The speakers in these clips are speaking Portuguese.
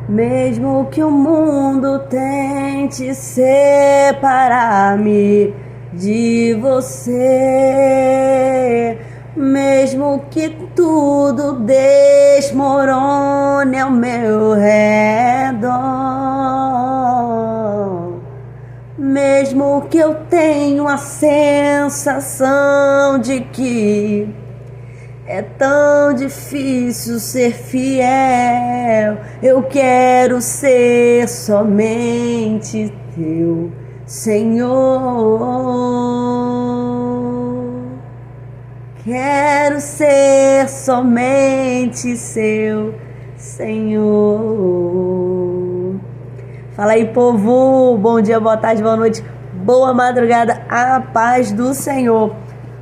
Mesmo que o mundo tente separar-me de você, mesmo que tudo desmorone ao meu redor, mesmo que eu tenha a sensação de que é tão difícil ser fiel, eu quero ser somente teu, Senhor. Quero ser somente seu, Senhor. Fala aí, povo. Bom dia, boa tarde, boa noite, boa madrugada, a paz do Senhor.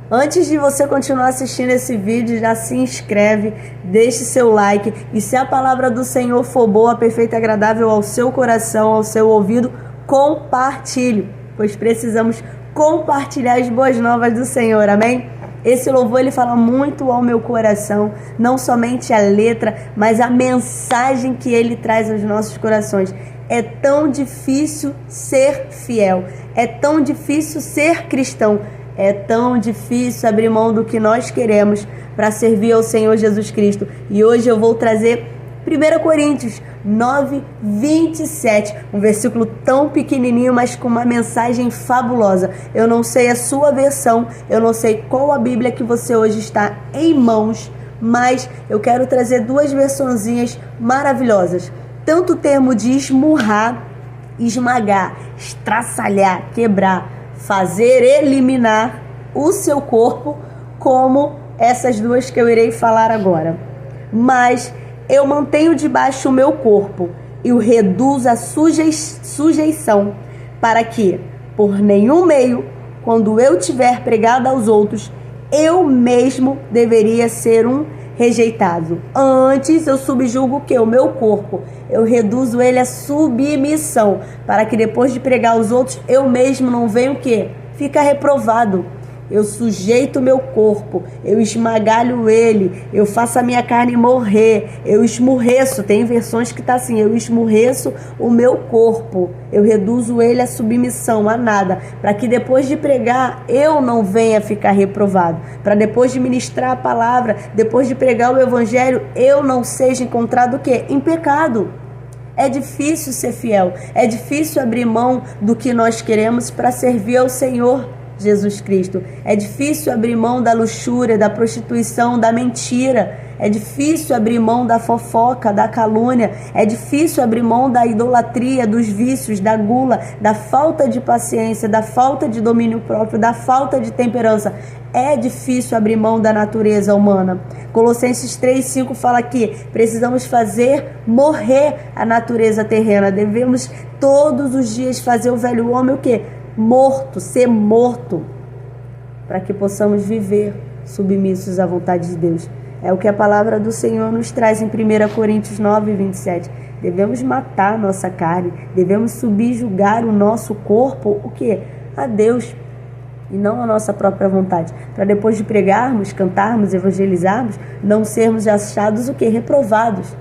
Antes de você continuar assistindo esse vídeo, já se inscreve, deixe seu like e se a palavra do Senhor for boa, perfeita e agradável ao seu coração, ao seu ouvido, compartilhe, pois precisamos compartilhar as boas novas do Senhor, amém? Esse louvor ele fala muito ao meu coração, não somente a letra, mas a mensagem que ele traz aos nossos corações. É tão difícil ser fiel, é tão difícil ser cristão. É tão difícil abrir mão do que nós queremos para servir ao Senhor Jesus Cristo. E hoje eu vou trazer 1 Coríntios 9, 27. Um versículo tão pequenininho, mas com uma mensagem fabulosa. Eu não sei a sua versão, eu não sei qual a Bíblia que você hoje está em mãos, mas eu quero trazer duas versõezinhas maravilhosas. Tanto o termo de esmurrar, esmagar, estraçalhar, quebrar, fazer eliminar o seu corpo, como essas duas que eu irei falar agora. Mas eu mantenho debaixo o meu corpo e o reduzo à sujeição, para que, por nenhum meio, quando eu tiver pregado aos outros, eu mesmo deveria ser um rejeitado. Antes eu subjugo o que? O meu corpo. Eu reduzo ele à submissão, para que depois de pregar aos outros, eu mesmo não venha o quê? Fica reprovado. Eu sujeito o meu corpo, eu esmagalho ele, eu faço a minha carne morrer, eu esmurreço, tem versões que tá assim, eu esmurreço o meu corpo, eu reduzo ele à submissão, a nada, para que depois de pregar eu não venha ficar reprovado, para depois de ministrar a palavra, depois de pregar o evangelho, eu não seja encontrado o quê? Em pecado. É difícil ser fiel, é difícil abrir mão do que nós queremos para servir ao Senhor Jesus Cristo. É difícil abrir mão da luxúria, da prostituição, da mentira. É difícil abrir mão da fofoca, da calúnia. É difícil abrir mão da idolatria, dos vícios, da gula, da falta de paciência, da falta de domínio próprio, da falta de temperança. É difícil abrir mão da natureza humana. Colossenses 3:5 fala que precisamos fazer morrer a natureza terrena. Devemos todos os dias fazer o velho homem o quê? Morto, ser morto, para que possamos viver submissos à vontade de Deus. É o que a palavra do Senhor nos traz em 1 Coríntios 9, 27. Devemos matar a nossa carne, devemos subjugar o nosso corpo, o quê? A Deus, e não a nossa própria vontade, para depois de pregarmos, cantarmos, evangelizarmos, não sermos achados o quê? Reprovados.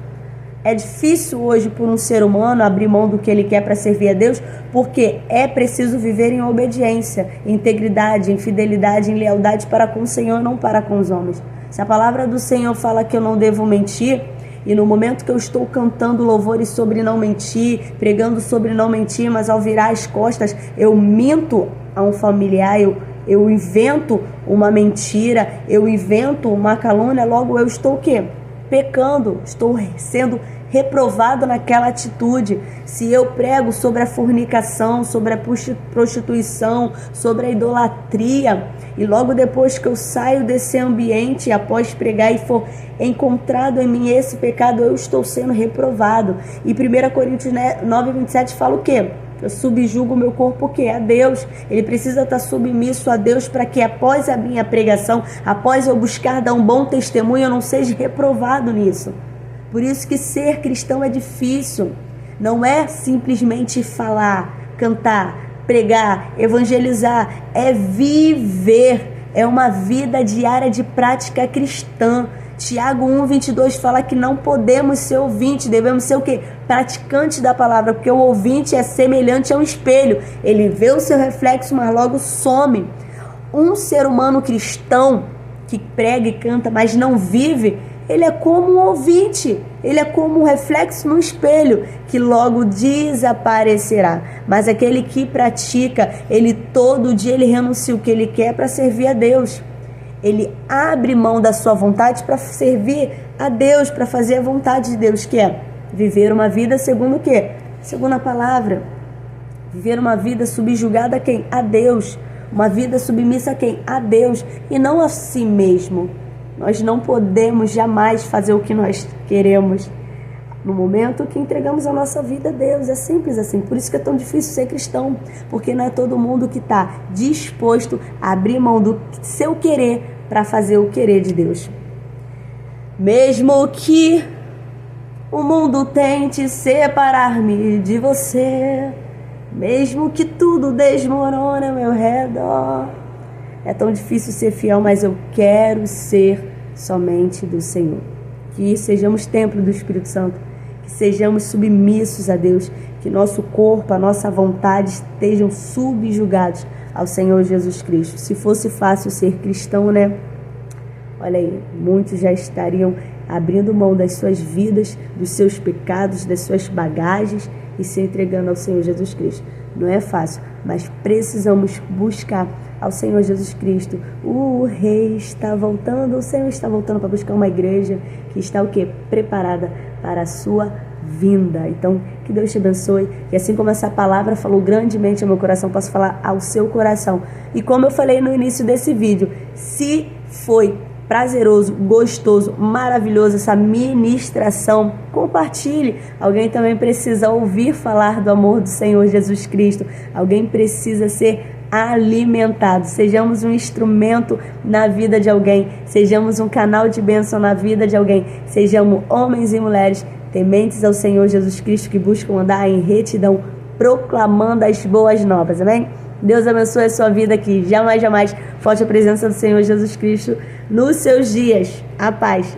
É difícil hoje por um ser humano abrir mão do que ele quer para servir a Deus, porque é preciso viver em obediência, em integridade, em fidelidade, em lealdade para com o Senhor, não para com os homens. Se a palavra do Senhor fala que eu não devo mentir, e no momento que eu estou cantando louvores sobre não mentir, pregando sobre não mentir, mas ao virar as costas eu minto a um familiar, eu invento uma mentira, eu invento uma calúnia, logo eu estou o quê? Pecando, estou sendo reprovado naquela atitude. Se eu prego sobre a fornicação, sobre a prostituição, sobre a idolatria, e logo depois que eu saio desse ambiente, após pregar e for encontrado em mim esse pecado, eu estou sendo reprovado. E 1 Coríntios 9, 27 fala o quê? Eu subjugo o meu corpo, o quê? A Deus. Ele precisa estar submisso a Deus para que após a minha pregação, após eu buscar dar um bom testemunho, eu não seja reprovado nisso. Por isso que ser cristão é difícil. Não é simplesmente falar, cantar, pregar, evangelizar. É viver. É uma vida diária de prática cristã. Tiago 1:22 fala que não podemos ser ouvinte, devemos ser o quê? Praticante da palavra, porque o ouvinte é semelhante a um espelho. Ele vê o seu reflexo, mas logo some. Um ser humano cristão que prega e canta, mas não vive, ele é como um ouvinte, ele é como um reflexo no espelho, que logo desaparecerá. Mas aquele que pratica, ele todo dia ele renuncia o que ele quer para servir a Deus. Ele abre mão da sua vontade para servir a Deus, para fazer a vontade de Deus, que é viver uma vida segundo o quê? Segundo a palavra. Viver uma vida subjugada a quem? A Deus. Uma vida submissa a quem? A Deus, e não a si mesmo. Nós não podemos jamais fazer o que nós queremos no momento que entregamos a nossa vida a Deus. É simples assim. Por isso que é tão difícil ser cristão, porque não é todo mundo que está disposto a abrir mão do seu querer para fazer o querer de Deus. Mesmo que o mundo tente separar-me de você, mesmo que tudo desmorone ao meu redor, é tão difícil ser fiel, mas eu quero ser somente do Senhor. Que sejamos templo do Espírito Santo, que sejamos submissos a Deus, que nosso corpo, a nossa vontade estejam subjugados ao Senhor Jesus Cristo. Se fosse fácil ser cristão, né? Olha aí, muitos já estariam abrindo mão das suas vidas, dos seus pecados, das suas bagagens e se entregando ao Senhor Jesus Cristo. Não é fácil, mas precisamos buscar ao Senhor Jesus Cristo. O Rei está voltando, o Senhor está voltando para buscar uma igreja que está o quê? Preparada para a sua vinda. Então, que Deus te abençoe. E assim como essa palavra falou grandemente ao meu coração, posso falar ao seu coração. E como eu falei no início desse vídeo, se foi prazeroso, gostoso, maravilhoso essa ministração, compartilhe. Alguém também precisa ouvir falar do amor do Senhor Jesus Cristo. Alguém precisa ser alimentado. Sejamos um instrumento na vida de alguém. Sejamos um canal de bênção na vida de alguém. Sejamos homens e mulheres tementes ao Senhor Jesus Cristo, que buscam andar em retidão, proclamando as boas novas. Amém? Deus abençoe a sua vida aqui. Jamais, jamais falte a presença do Senhor Jesus Cristo nos seus dias. A paz.